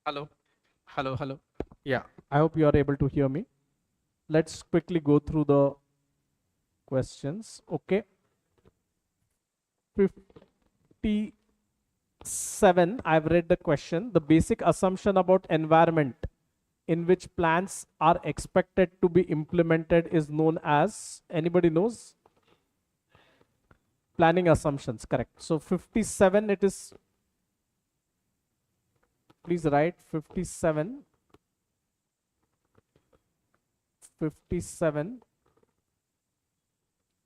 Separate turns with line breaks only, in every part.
Hello, hello, hello. Yeah, I hope you are able to hear me. Let's quickly go through the questions. Okay, 57. I've read the question. The basic assumption about environment in which plans are expected to be implemented is known as, anybody knows? Planning assumptions, correct. So 57, it is, please write 57. 57,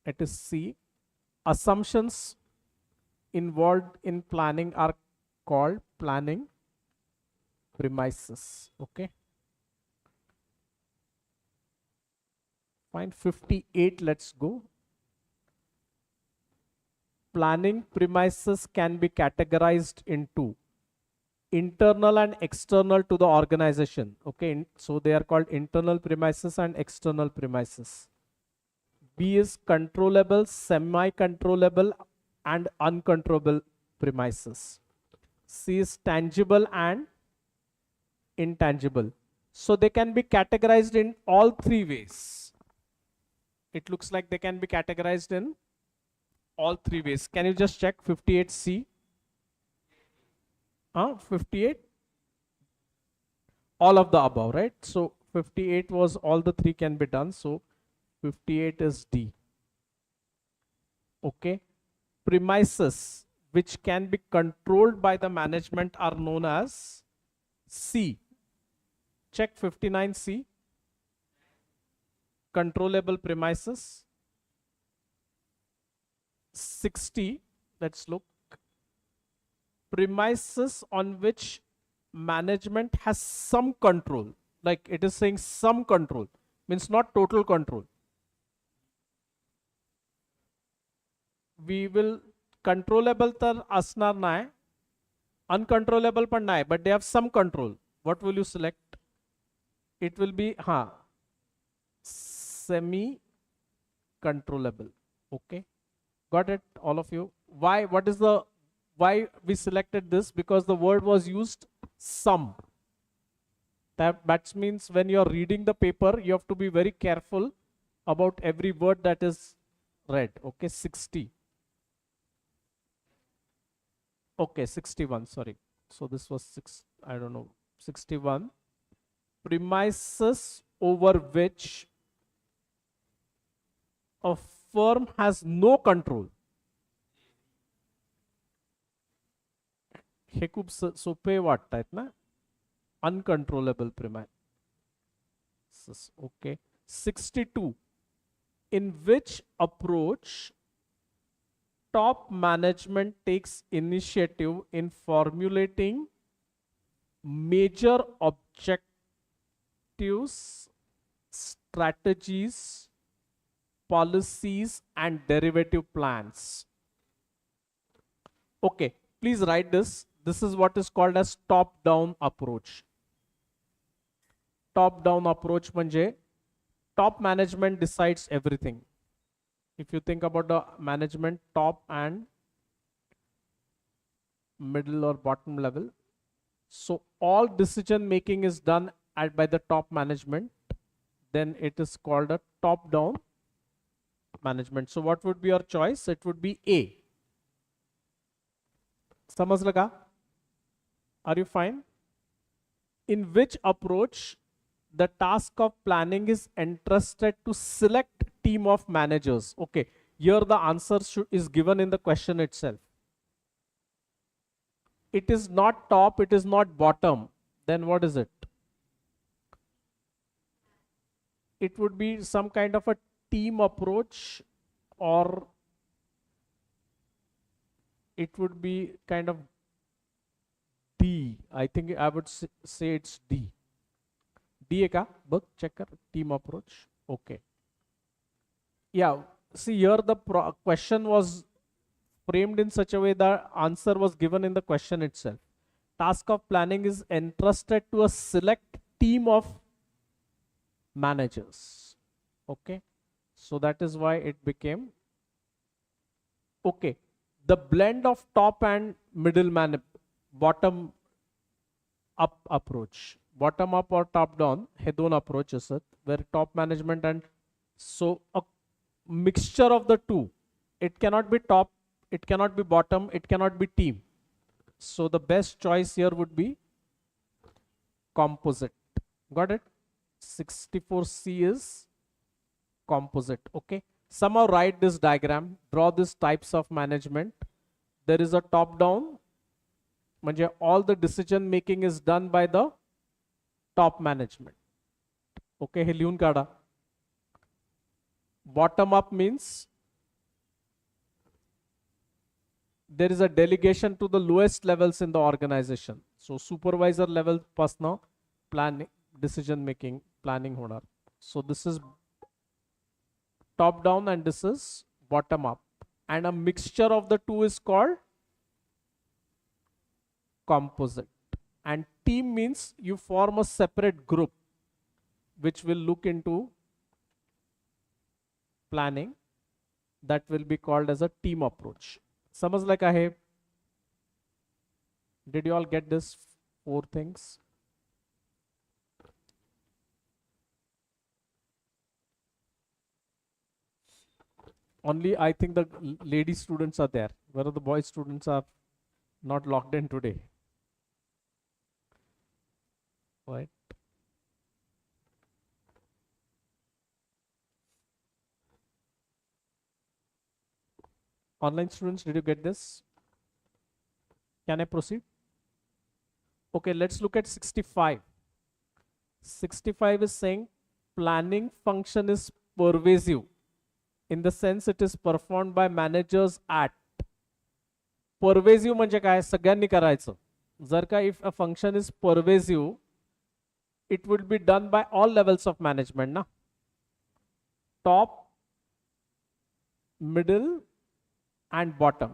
it is C. Assumptions involved in planning are called planning premises. Okay, fine. 58, let's go. Planning premises can be categorized into internal and external to the organization. Okay, so they are called internal premises and external premises. B is controllable, semi-controllable and uncontrollable premises. C is tangible and intangible. So they can be categorized in all three ways. It looks like they can be categorized in all three ways. Can you just check 58C? 58? All of the above, right? So 58 was all the three can be done. So 58 is D. Okay. Premises which can be controlled by the management are known as C. Check 59C. Controllable premises. 60. Let's look. Premises on which management has some control. Like it is saying some control. Means not total control. We will controllable तर असणार नाही, uncontrollable पण नाही, but they have some control. What will you select? It will be semi controllable. Okay, got it, all of you? Why? What is the why we selected this? Because the word was used some. That means when you are reading the paper, you have to be very careful about every word that is read. Okay, 60. Okay, 61, sorry. So this was 61. Premises over which a firm has no control. हे खूप सोपे वाटतायत ना. Uncontrollable premises. Okay. 62. In which approach top management takes initiative in formulating major objectives, strategies, policies, and derivative plans. Okay, please write this. This is what is called as top-down approach. Top-down approach manje top management decides everything. If you think about the management, top and middle or bottom level, so all decision making is done by the top management, then it is called a top-down management. So what would be your choice? It would be A. समझ लगा? Are you fine? In which approach the task of planning is entrusted to select team of managers? Okay, here the answer is given in the question itself. It is not top, it is not bottom. Then what is it? It would be some kind of a team approach, or it would be kind of D. I think I would say it's D. D ka book checker team approach. Okay. Yeah. See here the question was framed in such a way that answer was given in the question itself. Task of planning is entrusted to a select team of managers. Okay. So that is why it became. Okay. The blend of top and middle bottom up approach. Bottom up और top down हे दोन approach असतात, where top management and so a mixture of the two. It cannot be top, it cannot be bottom, it cannot be team. So the best choice here would be composite. Got it? 64C is composite. Okay. Somehow write this diagram, draw these types of management. There is a top down, म्हणजे all the decision making is done by the top management. Okay, हे लिहून काढा. Bottom up means there is a delegation to the lowest levels in the organization. So supervisor level पासनं planning, decision making, planning होणार. So this is top down and this is bottom up. And a mixture of the two is called composite. And team means you form a separate group which will look into planning. That will be called as a team approach. समजलं का हे? Did you all get this 4 things? Only I think the lady students are there, whereas the boy students are not logged in today. Right? Online students, did you get this? Can I proceed? Okay, let's look at 65. 65 is saying planning function is pervasive in the sense it is performed by managers at. Pervasive म्हणजे काय? सगळ्यांनी करायचं. जर का if a function is pervasive, it will be done by all levels of management, na? Top, middle, and bottom.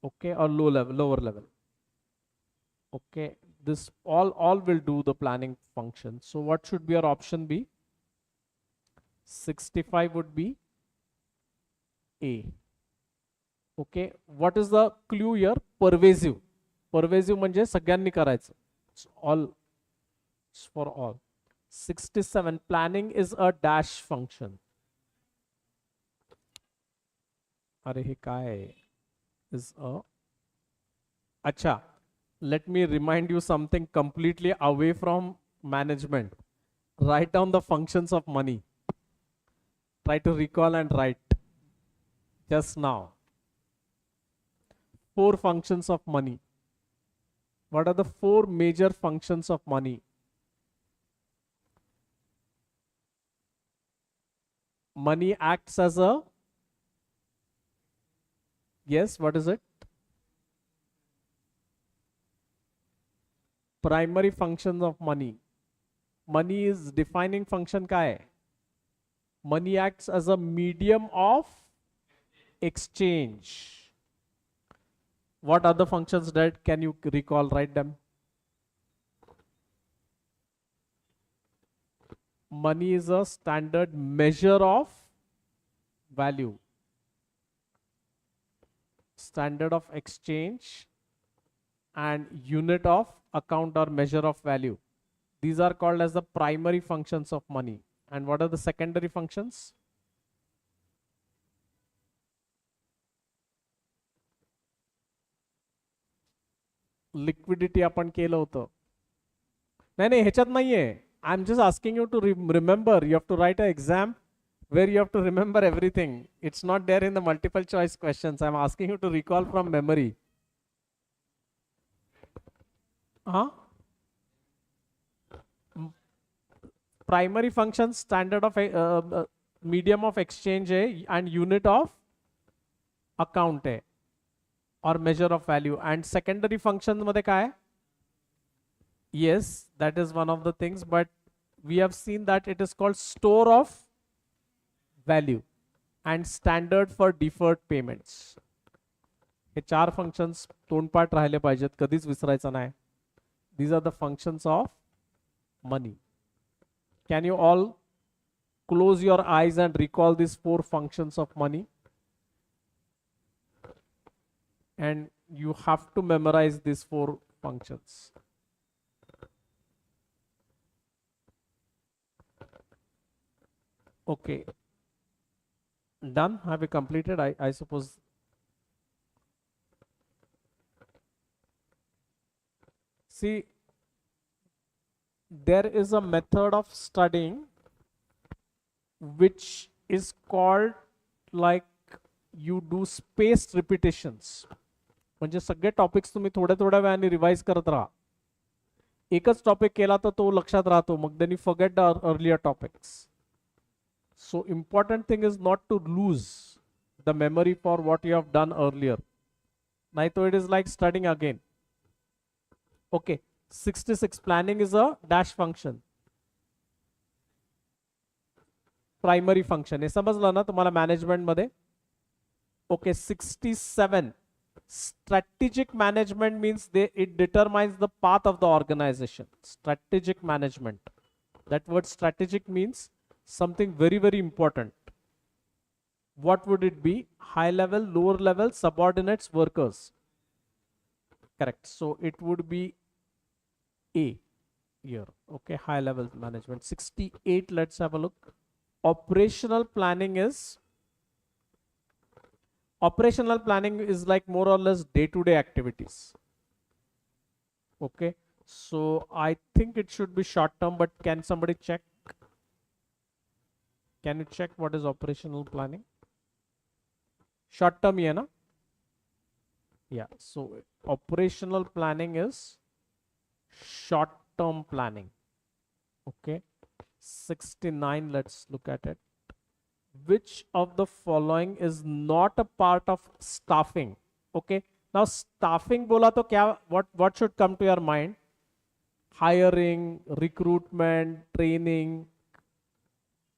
Okay, or lower level. Okay, this all will do the planning function. So what should be our option be? 65 would be A. Okay, what is the clue here? Pervasive. Pervasive म्हणजे सगळ्यांनी करायचं. It's all, it's for all. 67, planning is a dash function. अरे हे काय is a, अच्छा, let me remind you something completely away from management. Write down the functions of money. Try to recall and write just now. 4 functions of money. What are the 4 major functions of money? Money acts as a, yes, what is it? Primary functions of money. Money is defining function का है? Money acts as a medium of exchange. What other functions that can you recall? Write them. Money is a standard measure of value. Standard of exchange and unit of account or measure of value. These are called as the primary functions of money. And what are the secondary functions? Liquidity आपण केलं होतं. नाही ह्याच्यात नाहीये. I'm just asking you to remember. You have to write an exam where you have to remember everything. It's not there in the multiple choice questions. I'm asking you to recall from memory. Huh? Primary function, standard of medium of exchange है and unit of account है or measure of value. And secondary functions मध्ये काय है? Yes, that is one of the things, but we have seen that it is called store of value and standard for deferred payments. Hey 4 functions तोंडपाठ राहिले पाहिजेत, कधीच विसरायचं नाही. These are the functions of money. Can you all close your eyes and recall these 4 functions of money? And you have to memorize these 4 functions. Okay, done. Have we completed? I suppose. See, there is a method of studying which is called like you do spaced repetitions. म्हणजे सगळे topics तुम्ही थोड्या थोड्या वेळाने revise करत राहा. एकच topic केला तर तो लक्षात राहतो, मग then you forget the earlier topics. So important thing is not to lose the memory for what you have done earlier. Nahi to it is like studying again. Okay, 66 planning is a dash function. Primary function. हे समजलं ना तुम्हाला management मध्ये? Okay, 67. Strategic management means it determines the path of the organization. Strategic management. That word strategic means something very, very important. What would it be? High level, lower level, subordinates, workers. Correct. So it would be A here. Okay, high level management. 68, let's have a look. Operational planning is like more or less day-to-day activities. Okay, so I think it should be short term, but can somebody check? Can you check what is operational planning? Short term, yeah, na? Yeah, so operational planning is short term planning. Okay, 69, let's look at it. Which of the following is not a part of staffing? Okay, now staffing bola to kya, what should come to your mind? Hiring, recruitment, training,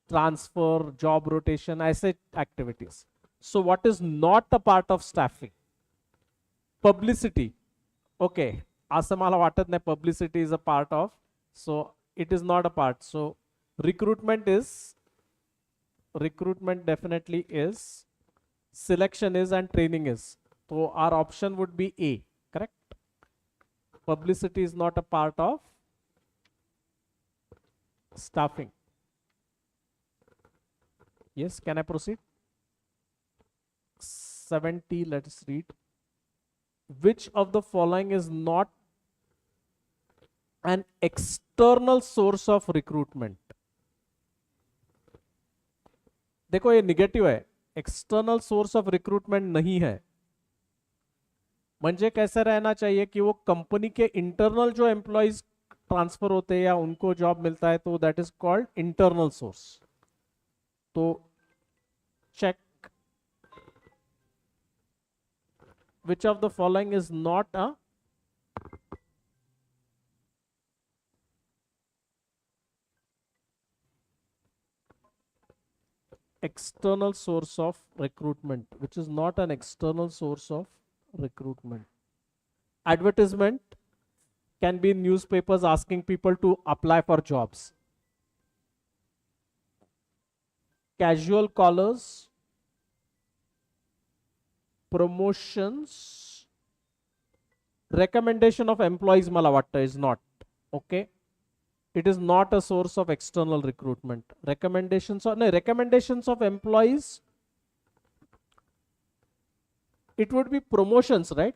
transfer, job rotation, I say activities. So what is not a part of staffing? Publicity. Okay, असं मला वाटत नाही publicity is a part of, so it is not a part. So recruitment definitely is, selection is, and training is. So our option would be A, correct? Publicity is not a part of staffing. Yes, can I proceed? 70, let us read. Which of the following is not an external source of recruitment? देखो ये negative है, external source of recruitment नहीं है. म्हणजे कैसे रहना चाहिए कि वो कंपनी के इंटरनल जो एम्प्लॉइज ट्रांसफर होते हैं या उनको जॉब मिलता है, तो that is called internal source. तो check which of the following is not a external source of recruitment, which is not an external source of recruitment. Advertisement can be in newspapers asking people to apply for jobs. Casual collars, promotions, recommendation of employees malavatta is not. Okay, it is not a source of external recruitment. Recommendations of employees, it would be promotions, right?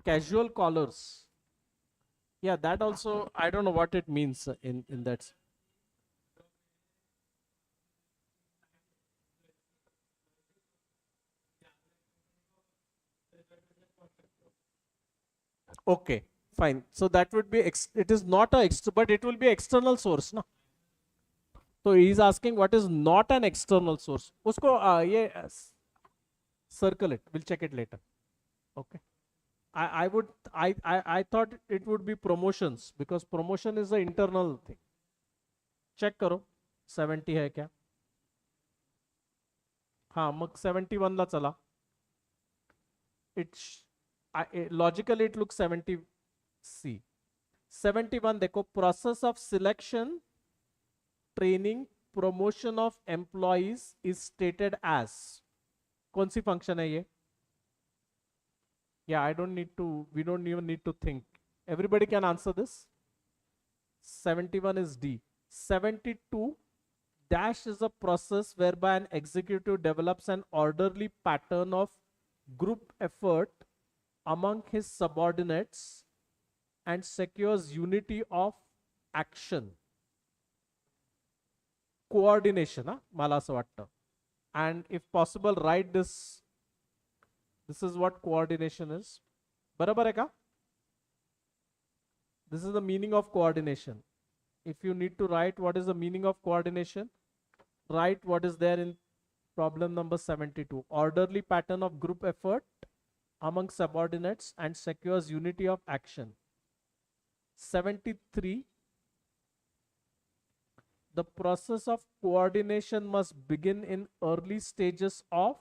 Casual collars, yeah, that also I don't know what it means in that. Okay, fine. So that would be it is not a but it will be external source, no? So he is asking what is not an external source. Usko circle it. We'll check it later. Okay. I thought it would be promotions because promotion is the internal thing. Check करो 70 है क्या? हाँ, मग 71 ला चला. It's logically it looks 70 C. 71 देखो, process of selection, training, promotion of employees is stated as. कौन सी function है ये? Yeah, I don't need to, we don't even need to think. Everybody can answer this. 71 is D. 72 dash is a process whereby an executive develops an orderly pattern of group effort among his subordinates and secures unity of action. Coordination, मला असं वाटतं. And if possible, write this. This is what coordination is. बरोबर आहे का? This is the meaning of coordination. If you need to write what is the meaning of coordination, write what is there in problem number 72. Orderly pattern of group effort among subordinates and secures unity of action. 73. The process of coordination must begin in early stages of.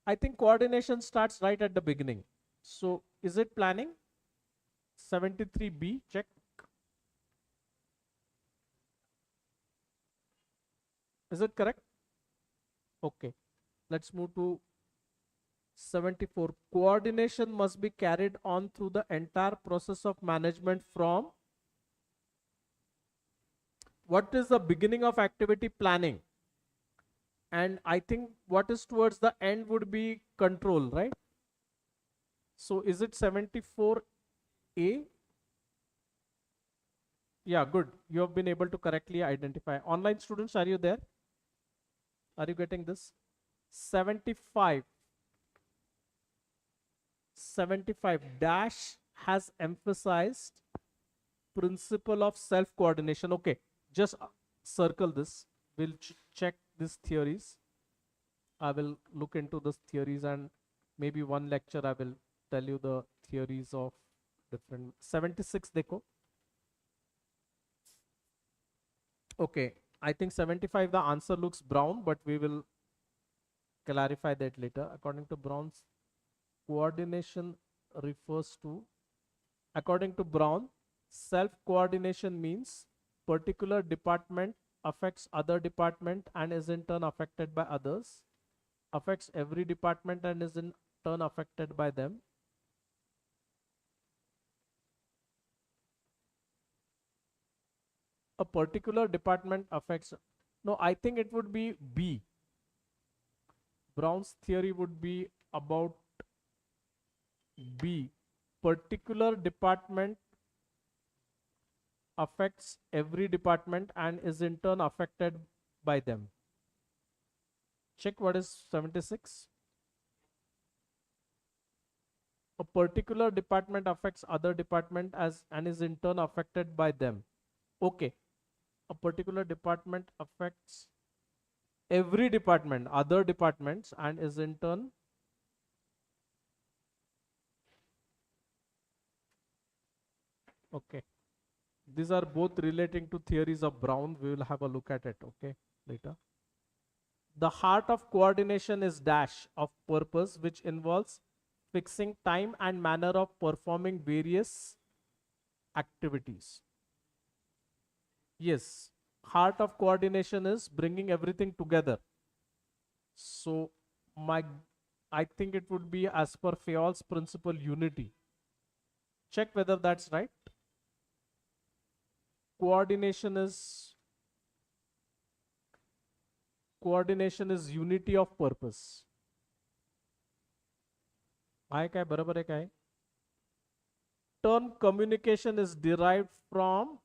I think coordination starts right at the beginning. So is it planning? 73B, check. Is it correct? Okay. Let's move to 74. Coordination must be carried on through the entire process of management from. What is the beginning of activity? Planning. And I think what is towards the end would be control, right? So is it 74A? Yeah, good. You have been able to correctly identify. Online students, are you there? Are you getting this? 75. 75 dash has emphasized principle of self-coordination. Okay, just circle this. We'll check these theories. I will look into these theories and maybe one lecture I will tell you the theories of different. 76 dekho. Okay, I think 75 the answer looks brown, but we will clarify that later. According to Brown's, coordination refers to, according to Brown, self-coordination means particular department affects other department and is in turn affected by others, affects every department and is in turn affected by them. A particular department affects, no, I think it would be B. Brown's theory would be about B. Particular department affects every department and is in turn affected by them. Check what is 76. A particular department affects other department as and is in turn affected by them. Okay. A particular department affects every department, other departments, and is in turn. Okay. These are both relating to theories of Brown. We will have a look at it, okay, later. The heart of coordination is dash of purpose, which involves fixing time and manner of performing various activities. Yes, heart of coordination is bringing everything together. So I think it would be as per Fayol's principle unity. Check whether that's right. Coordination is unity of purpose. आहे काय बरोबर आहे काय? Term communication is derived from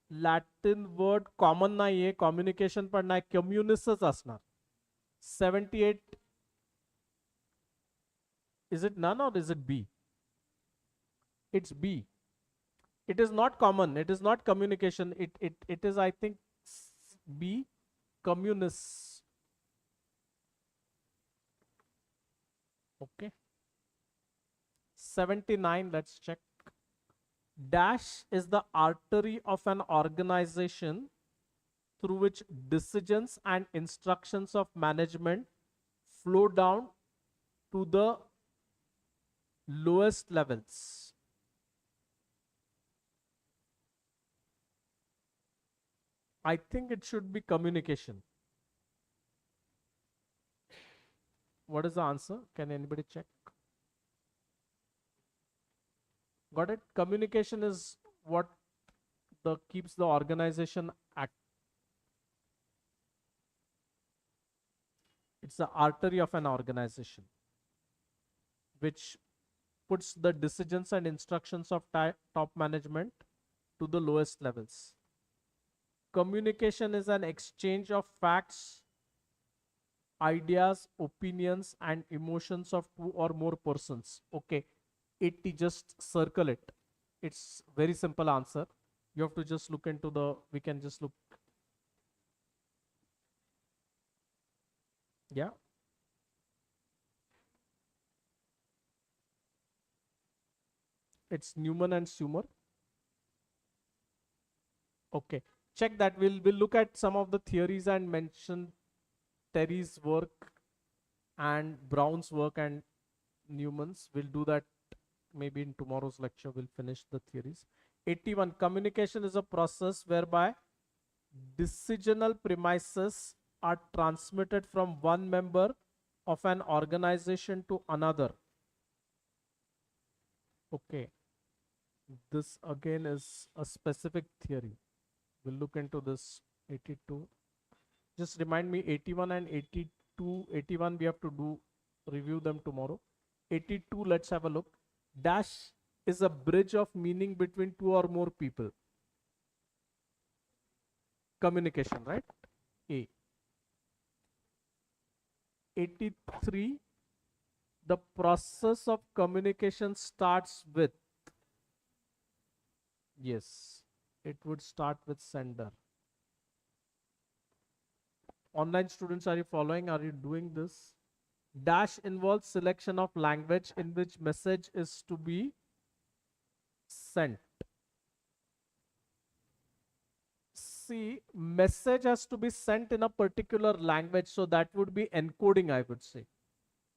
Latin word common नाहीये, communication पण नाही, communisच असणार. 78. Is it none or is it B? It's B. It is not common. It is not communication. It is, I think, B, communists. Okay. 79, let's check. Dash is the artery of an organization through which decisions and instructions of management flow down to the lowest levels. I think it should be communication. What is the answer? Can anybody check? Got it? Communication is what the keeps the organization act. It's the artery of an organization, which puts the decisions and instructions of top management to the lowest levels. Communication is an exchange of facts, ideas, opinions, and emotions of two or more persons. Okay, 80, just circle it. It's very simple answer. You have to just look into the, we can just look. Yeah. It's Newman and Sumer. Okay. Check that. We'll look at some of the theories and mention Terry's work and Brown's work and Newman's. We'll do that maybe in tomorrow's lecture. We'll finish the theories. 81. Communication is a process whereby decisional premises are transmitted from one member of an organization to another. Okay. This again is a specific theory. We'll look into this. 82. Just remind me, 81 and 82. 81 we have to do, review them tomorrow. 82, let's have a look. Dash is a bridge of meaning between two or more people. Communication, right? A. 83, the process of communication starts with, yes, it would start with sender. Online students, are you following? Are you doing this? Dash involves selection of language in which message is to be sent. See, message has to be sent in a particular language, so that would be encoding, I would say.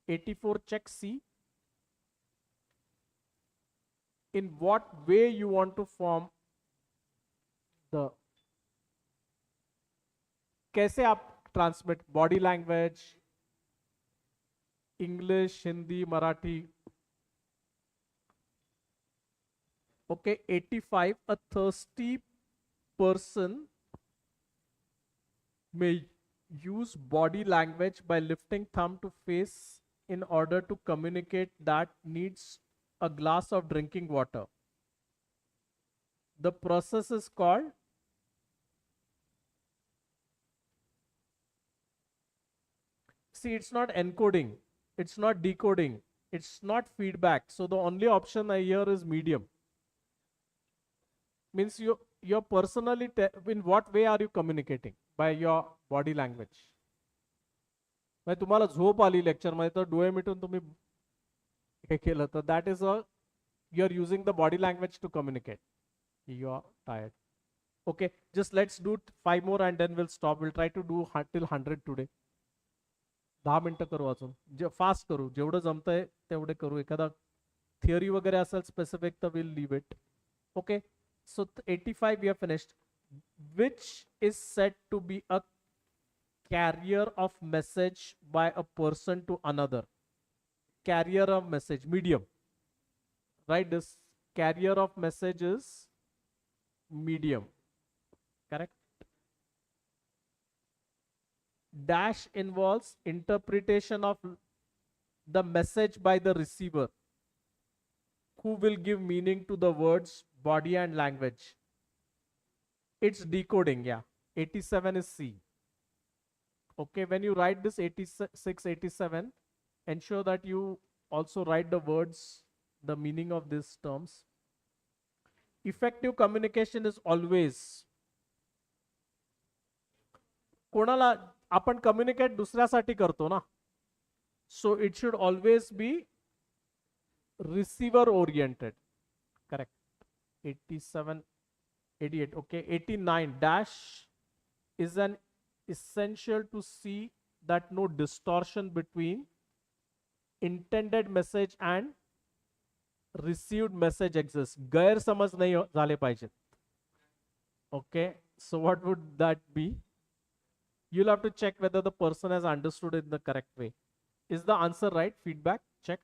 84, check C. In what way you want to form the, कैसे आप transmit, body language, English, Hindi, Marathi. Okay, 85, a thirsty person may use body language by lifting thumb to face in order to communicate that needs a glass of drinking water. The process is called, see, it's not encoding, it's not decoding, it's not feedback. So the only option I hear is medium. Means you're personally, in what way are you communicating? By your body language. मग तुम्हाला झोप आली lecture मध्ये तर डोळे मिटून तुम्ही हे केलं तर that is a, you're using the body language to communicate. You're tired. Okay, just let's do 5 more and then we'll stop. We'll try to do till 100 today. 10 मिनिटं करू अजून, फास्ट करू, जेवढं जमतंय तेवढे करू. एखादा थिअरी वगैरे असेल स्पेसिफिक तर will leave it. Okay, so 85 we have finished. Which is said to be a carrier of message by a person to another? Carrier of message, medium, right? This carrier of message is medium, correct? Dash involves interpretation of the message by the receiver, who will give meaning to the words, body and language. It's decoding, yeah. 87 is C. Okay, when you write this 86, 87, ensure that you also write the words, the meaning of these terms. Effective communication is always, कोणाला आपण communicate दुसऱ्यासाठी करतो ना, so it should always be receiver oriented, correct? 87, 88. Okay, 89, dash is an essential to see that no distortion between intended message and received message exists. गैरसमज नहीं झाले पाहिजेत. Okay, so what would that be? You'll have to check whether the person has understood it in the correct way. Is the answer right? Feedback? Check.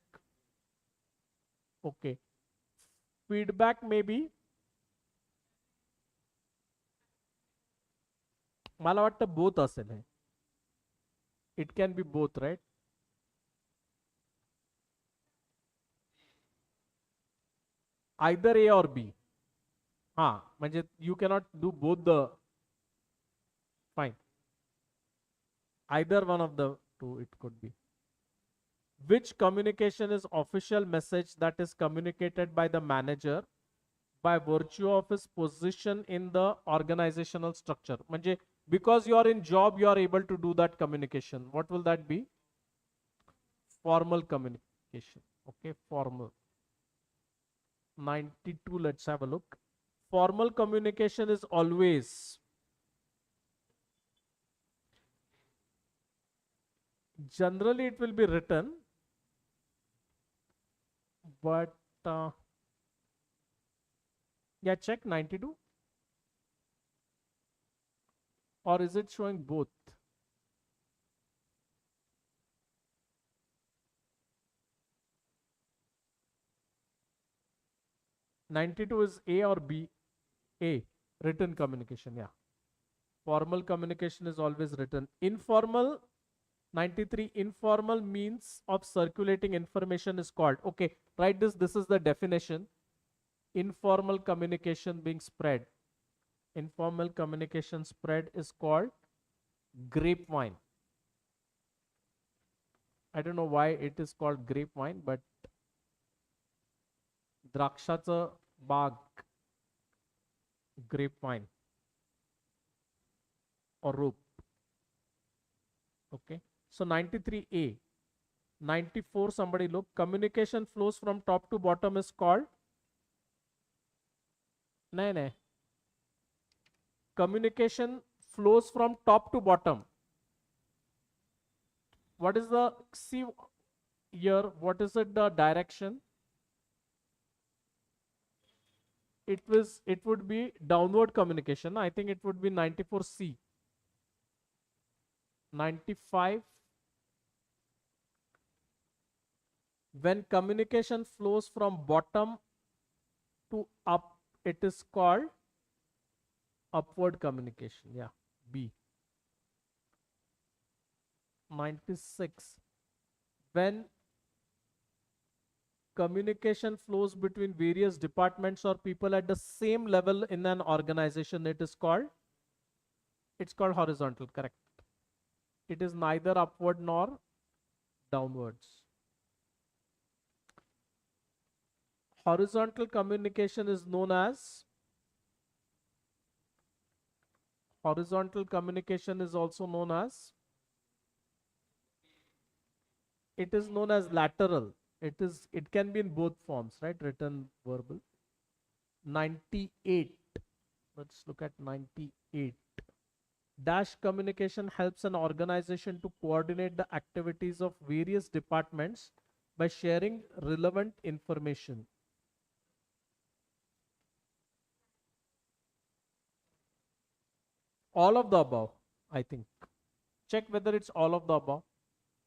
Okay. Feedback maybe. मला वाटतं both असेल हे. It can be both, right? Either A or B. हा म्हणजे you cannot do both the. Fine. Either one of the two it could be. Which communication is official message that is communicated by the manager by virtue of his position in the organizational structure? म्हणजे because you are in job, you are able to do that communication. What will that be? Formal communication. Okay, formal. 92, let's have a look. Formal communication is always, generally it will be written, but yeah, check 92. Or is it showing both? $92 is A or B? A, written communication, yeah. Formal communication is always written. Informal, 93, informal means of circulating information is called. Okay, write this. This is the definition. Informal communication being spread. Informal communication spread is called grapevine. I don't know why it is called grapevine, but द्राक्षाचं Bagh, grapevine or rope. Okay, so 93A. 94, somebody look. Communication flows from top to bottom is called. No. Communication flows from top to bottom. What is the, see here, what is it, the direction? It would be downward communication. I think it would be 94C. 95. When communication flows from bottom to up, it is called upward communication. Yeah, B. 96. When communication flows between various departments or people at the same level in an organization, it is called, it's called horizontal, correct. It is neither upward nor downwards. Horizontal communication is known as, horizontal communication is also known as, it is known as lateral. It can be in both forms, right? Written, verbal. 98. Let's look at 98. Dash communication helps an organization to coordinate the activities of various departments by sharing relevant information. All of the above, I think. Check whether it's all of the above,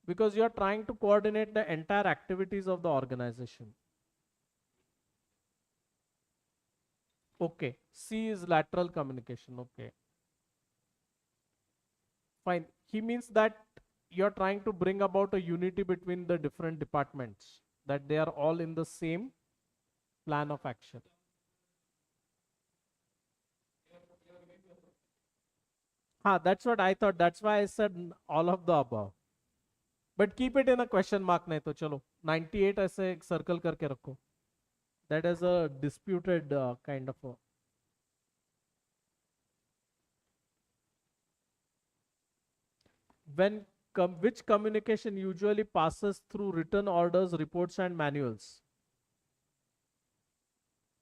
because you're trying to coordinate the entire activities of the organization. Okay, C is lateral communication. Okay, fine. He means that you're trying to bring about a unity between the different departments, that they are all in the same plan of action. That's what I thought. That's why I said all of the above. But keep it in a question mark, नहीं तो चलो 98 ऐसे एक circle करके रखो. That is a disputed kind of a. When which communication usually passes through written orders, reports, and manuals?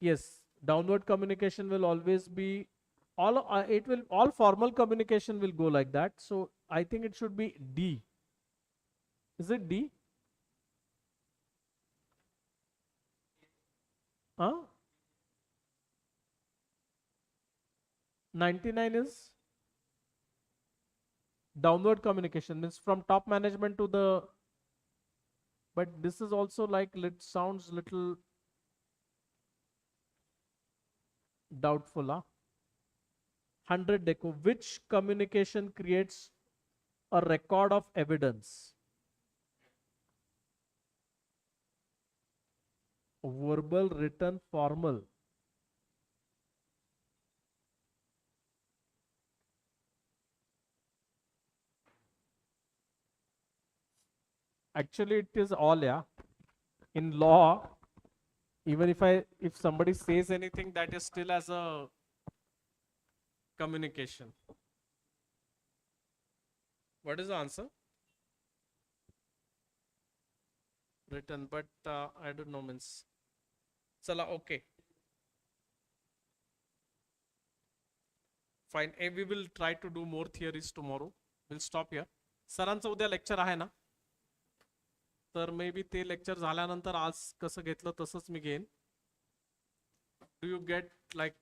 Yes, downward communication will always be all formal communication will go like that. So I think it should be D. Is it D? Huh? 99 is downward communication, means from top management to the but this is also like sounds little doubtful, huh? 100 deco. Which communication creates a record of evidence? Verbal, written, formal. Actually, it is all, yeah. In law, even if somebody says anything, that is still as a communication. What is the answer? Written, but I don't know, means. Chala, okay. Fine. We will try to do more theories tomorrow. We'll stop here. सरांचं उद्या lecture आहे ना? तर may be ते lecture झाल्यानंतर आज कसं घेतलं तसंच मी घेईन. Do you get like